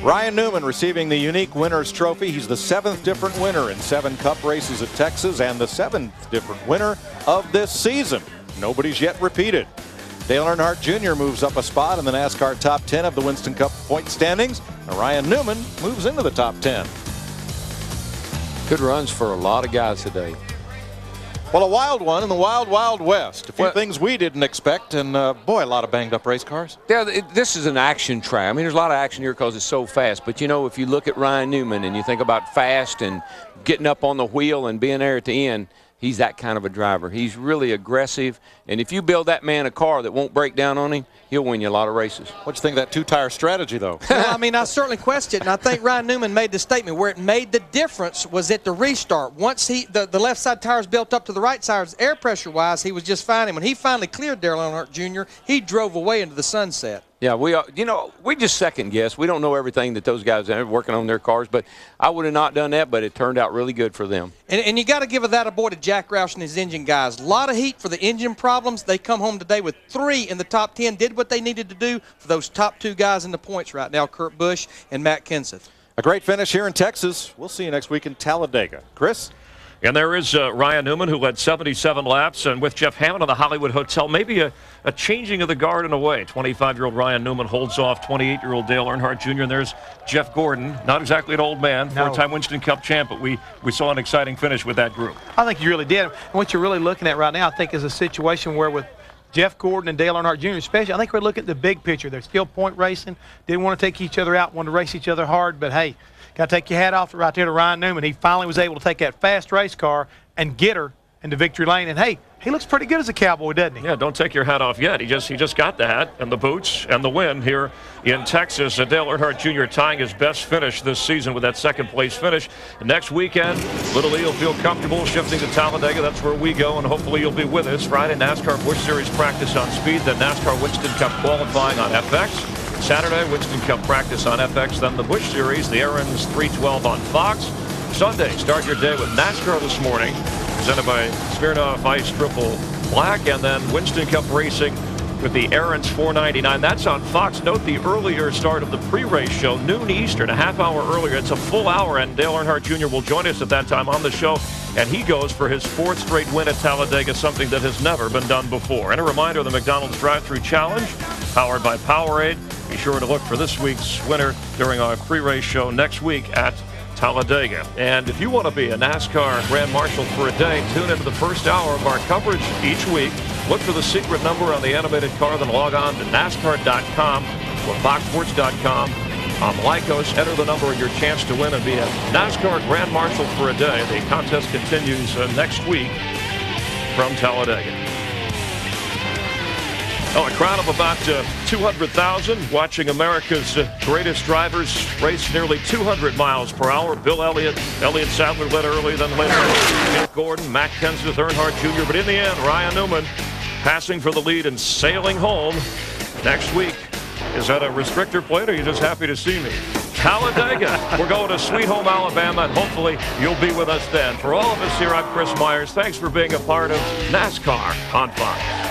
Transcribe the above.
Ryan Newman receiving the unique winner's trophy. He's the 7th different winner in 7 Cup races at Texas and the 7th different winner of this season. Nobody's yet repeated. Dale Earnhardt Jr. moves up a spot in the NASCAR top 10 of the Winston Cup point standings. And Ryan Newman moves into the top 10. Good runs for a lot of guys today. Well, a wild one in the wild, wild west. A few things we didn't expect, and boy, a lot of banged-up race cars. Yeah, this is an action track. I mean, there's a lot of action here because it's so fast. But, you know, if you look at Ryan Newman and you think about fast and getting up on the wheel and being there at the end, he's that kind of a driver. He's really aggressive, and if you build that man a car that won't break down on him, he'll win you a lot of races. What do you think of that two-tire strategy, though? Well, I mean, I certainly question it, and I think Ryan Newman made the statement where it made the difference was at the restart. Once the left side tires built up to the right side, air pressure-wise, he was just fine. And when he finally cleared Dale Earnhardt Jr., he drove away into the sunset. Yeah, we just second guess. We don't know everything that those guys are working on their cars, but I would have not done that, but it turned out really good for them. And you got to give that a boy to Jack Roush and his engine guys. A lot of heat for the engine problems. They come home today with 3 in the top 10, did what they needed to do for those top 2 guys in the points right now, Kurt Busch and Matt Kenseth. A great finish here in Texas. We'll see you next week in Talladega. Chris? And there is Ryan Newman, who led 77 laps, and with Jeff Hammond on the Hollywood Hotel, maybe a changing of the guard in a way. 25-year-old Ryan Newman holds off 28-year-old Dale Earnhardt Jr., and there's Jeff Gordon, not exactly an old man, four-time Winston Cup champ, but we saw an exciting finish with that group. I think you really did. And what you're really looking at right now, I think, is a situation where with Jeff Gordon and Dale Earnhardt Jr. especially, I think we're looking at the big picture. They're still point racing, didn't want to take each other out, wanted to race each other hard, but hey, got to take your hat off right there to Ryan Newman. He finally was able to take that fast race car and get her into victory lane. And hey, he looks pretty good as a cowboy, doesn't he? Yeah, don't take your hat off yet. He just got the hat and the boots and the win here in Texas. Dale Earnhardt Jr. tying his best finish this season with that second-place finish. Next weekend, Little E will feel comfortable shifting to Talladega. That's where we go, and hopefully you'll be with us. Friday, NASCAR Busch Series practice on speed, then NASCAR Winston Cup qualifying on FX. Saturday, Winston Cup practice on FX, then the Busch Series, the Aaron's 312 on Fox. Sunday, start your day with NASCAR this morning, presented by Smirnoff Ice Triple Black, and then Winston Cup racing with the Aaron's 499. That's on Fox. Note the earlier start of the pre-race show, noon Eastern, a half hour earlier. It's a full hour, and Dale Earnhardt Jr. will join us at that time on the show, and he goes for his 4th straight win at Talladega, something that has never been done before. And a reminder of the McDonald's drive-thru challenge, powered by Powerade. Be sure to look for this week's winner during our pre-race show next week at Talladega. And if you want to be a NASCAR Grand Marshal for a day, tune into the first hour of our coverage each week. Look for the secret number on the animated car, then log on to NASCAR.com or FoxSports.com. On Lycos, enter the number and your chance to win and be a NASCAR Grand Marshal for a day. The contest continues next week from Talladega. Oh, a crowd of about 200,000 watching America's greatest drivers race nearly 200 miles per hour. Bill Elliott Sadler led early, then later Jeff Gordon, Matt Kenseth, Earnhardt Jr. But in the end, Ryan Newman passing for the lead and sailing home. Next week, is that a restrictor plate, or are you just happy to see me? Talladega. We're going to Sweet Home, Alabama, and hopefully you'll be with us then. For all of us here, I'm Chris Myers. Thanks for being a part of NASCAR on Fox.